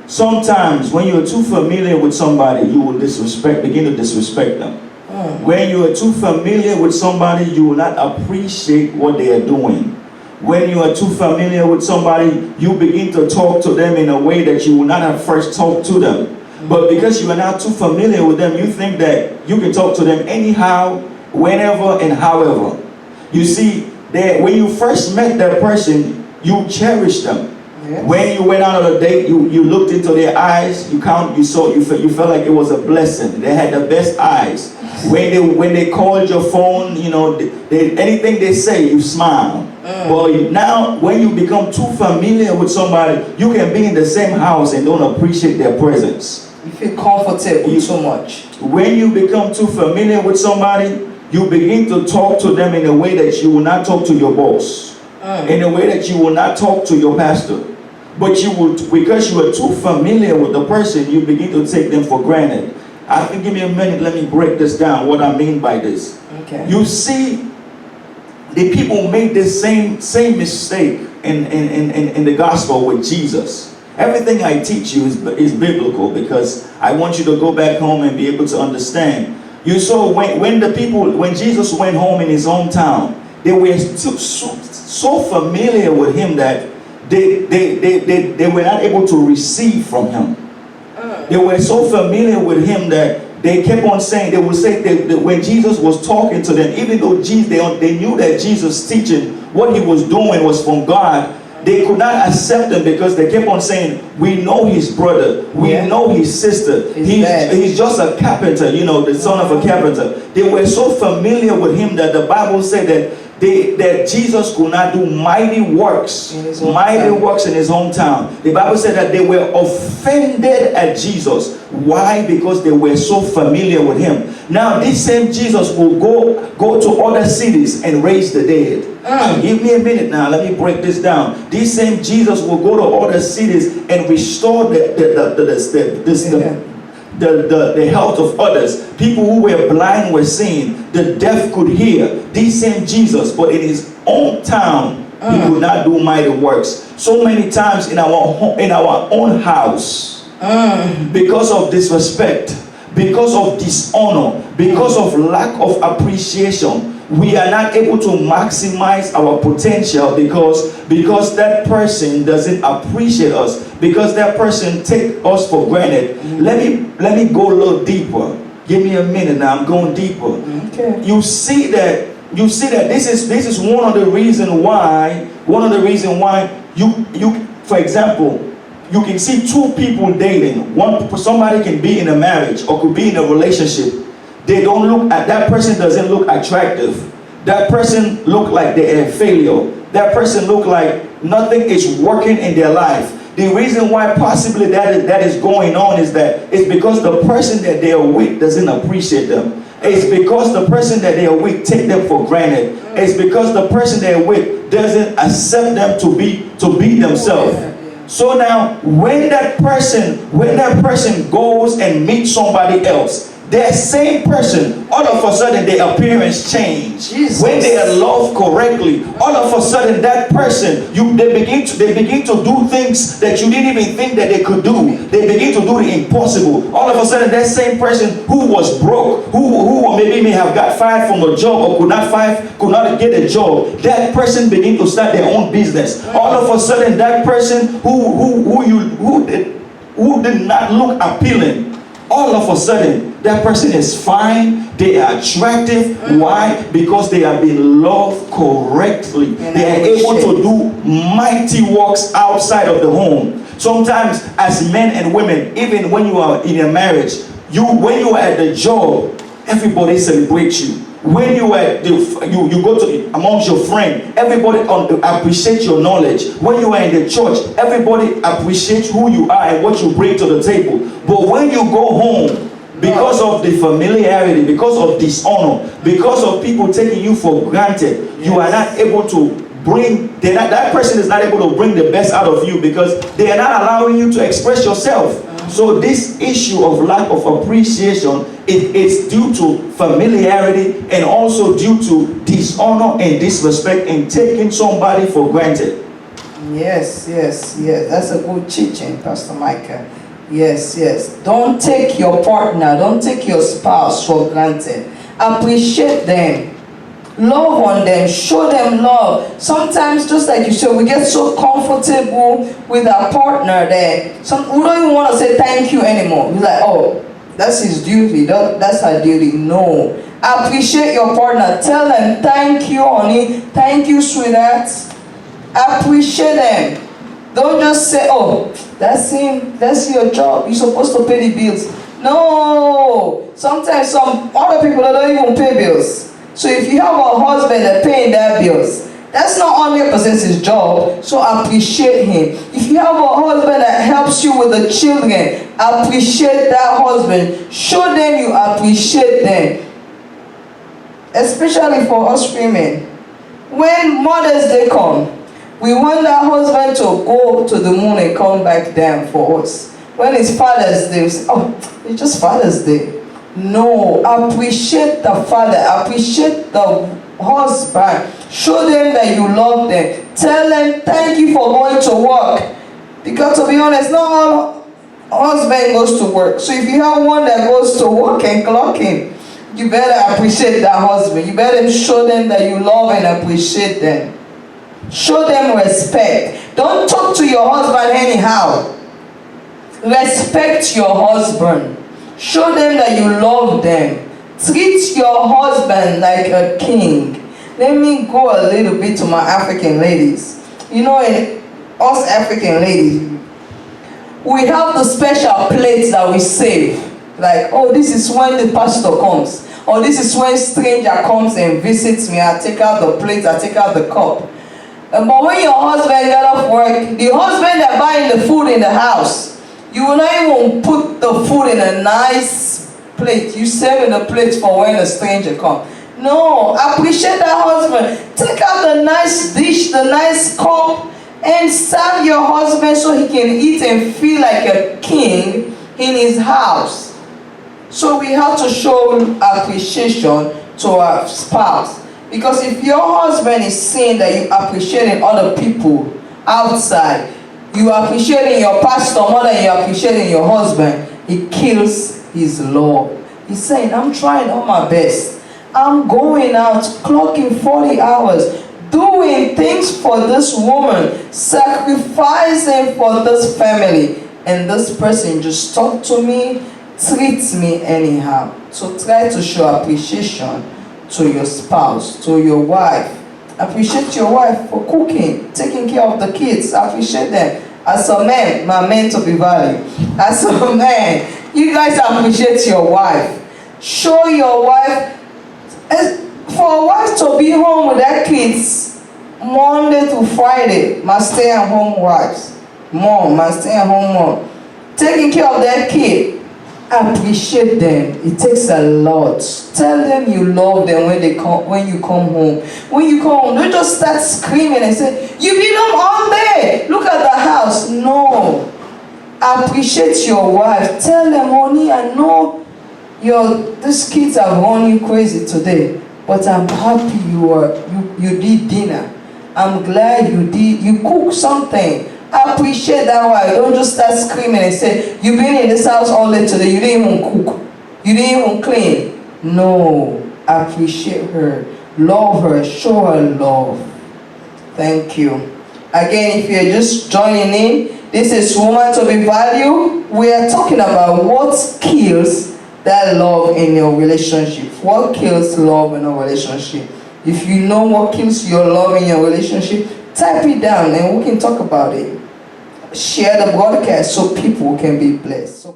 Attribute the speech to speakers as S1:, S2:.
S1: Sometimes when you're too familiar with somebody, you will begin to disrespect them. When you are too familiar with somebody, you will not appreciate what they are doing. When you are too familiar with somebody, you begin to talk to them in a way that you will not have first talked to them. But because you are now too familiar with them, you think that you can talk to them anyhow, whenever, and however. You see, that when you first met that person, you cherished them. Yes. When you went out on a date, you looked into their eyes, you felt like it was a blessing. They had the best eyes. When they called your phone, anything they say, you smile. But now, when you become too familiar with somebody, you can be in the same house and don't appreciate their presence.
S2: You feel comfortable so much.
S1: When you become too familiar with somebody, you begin to talk to them in a way that you will not talk to your boss, in a way that you will not talk to your pastor. But you will, because you are too familiar with the person, you begin to take them for granted. I think, give me a minute, let me break this down, what I mean by this.
S2: Okay.
S1: You see, the people made this same mistake in the gospel with Jesus. Everything I teach you is biblical, because I want you to go back home and be able to understand. You saw when Jesus went home in his hometown, they were so familiar with him that they were not able to receive from him. They were so familiar with him that they kept on saying, they would say that when Jesus was talking to them, even though they knew that Jesus' teaching, what he was doing was from God, they could not accept him because they kept on saying, we know his brother, we know his sister, he's just a carpenter, the son of a carpenter. They were so familiar with him that the Bible said that Jesus could not do mighty works in his hometown. The Bible said that they were offended at Jesus. Why? Because they were so familiar with him. Now this same Jesus will go to other cities and raise the dead. Give me a minute now, let me break this down. This same Jesus will go to other cities and restore the health of others. People who were blind were seeing, the deaf could hear. This same Jesus, but in his own town, he could not do mighty works. So many times in our own house, because of disrespect, because of dishonor, because of lack of appreciation, we are not able to maximize our potential because that person doesn't appreciate us, because that person take us for granted. Let me go a little deeper. Give me a minute now. I'm going deeper.
S2: Okay.
S1: You see that this is one of the reason why you for example, you can see two people dating. Somebody can be in a marriage or could be in a relationship. That person doesn't look attractive. That person look like they're a failure. That person look like nothing is working in their life. The reason why possibly that is going on is that it's because the person that they are with doesn't appreciate them. It's because the person that they are with take them for granted. It's because the person they're with doesn't accept them to be themselves. So now, when that person goes and meets somebody else, that same person, all of a sudden their appearance change. Jesus. When they are loved correctly, all of a sudden that person, they begin to do things that you didn't even think that they could do. They begin to do the impossible. All of a sudden that same person who was broke, who maybe may have got fired from a job or could not get a job, that person begin to start their own business. All of a sudden that person who did not look appealing, all of a sudden that person is fine, they are attractive. Why? Because they are being loved correctly. They are able to do mighty works outside of the home. Sometimes as men and women, even when you are in a marriage, when you are at the job, everybody celebrates you. When you go to amongst your friends, everybody appreciates your knowledge. When you are in the church, everybody appreciates who you are and what you bring to the table. But when you go home, because of the familiarity, because of dishonor, because of people taking you for granted, you are not able to that person is not able to bring the best out of you because they are not allowing you to express yourself. So this issue of lack of appreciation, it's due to familiarity and also due to dishonor and disrespect and taking somebody for granted.
S2: Yes, yes, yes. That's a good teaching, Pastor Micah. Yes, yes. Don't take your partner, don't take your spouse for granted. Appreciate them. Love on them, show them love. Sometimes, just like you said, we get so comfortable with our partner that we don't even want to say thank you anymore. We're like, oh, that's his duty, that's her duty. No. Appreciate your partner. Tell them, thank you, honey. Thank you, sweetheart. Appreciate them. Don't just say, oh, that's him, that's your job. You're supposed to pay the bills. No. Sometimes some other people that don't even pay bills. So if you have a husband that paying their bills, that's not 100% his job, so appreciate him. If you have a husband that helps you with the children, appreciate that husband. Show them you appreciate them. Especially for us women. When Mother's Day comes, we want that husband to go to the moon and come back down for us. When it's Father's Day, we say, oh, it's just Father's Day. No, appreciate the father, appreciate the husband. Show them that you love them. Tell them thank you for going to work. Because to be honest, not all husband goes to work. So if you have one that goes to work and clock in, you better appreciate that husband. You better show them that you love and appreciate them. Show them respect. Don't talk to your husband anyhow. Respect your husband. Show them that you love them. Treat your husband like a king. Let me go a little bit to my African ladies. You know, in us African ladies, we have the special plates that we save. Like, oh, this is when the pastor comes. Or this is when stranger comes and visits me. I take out the plate, I take out the cup. But when your husband get off work, the husband that buying the food in the house, you will not even put the food in a nice plate. You save in a plate for when a stranger comes. No, appreciate that husband. Take out the nice dish, the nice cup, and serve your husband so he can eat and feel like a king in his house. So we have to show appreciation to our spouse. Because if your husband is saying that you appreciate other people outside, you appreciating your pastor more than you appreciating your husband, it kills his love. He's saying, I'm trying all my best. I'm going out, clocking 40 hours, doing things for this woman, sacrificing for this family. And this person just talk to me, treats me anyhow. So try to show appreciation to your spouse, to your wife. Appreciate your wife for cooking, taking care of the kids. Appreciate them. As a man, my men to be valued. As a man, you guys appreciate your wife. Show your wife. For a wife to be home with their kids Monday to Friday, must stay at home wives. Mom, must stay at home mom. Taking care of their kid. Appreciate them. It takes a lot. Tell them you love them when you come home. When you come home, don't just start screaming and say, "You've been home all day. Look at the house." No. Appreciate your wife. Tell them, honey, I know these kids have run you crazy today, but I'm happy you did dinner. I'm glad you cooked something. Appreciate that wife. Don't just start screaming and say, "You've been in this house all day today. You didn't even cook. You didn't even clean." No. Appreciate her. Love her. Show her love. Thank you. Again, if you're just joining in, this is Woman to be Valued. We are talking about what kills that love in your relationship. What kills love in a relationship? If you know what kills your love in your relationship, type it down and we can talk about it. Share the broadcast so people can be blessed.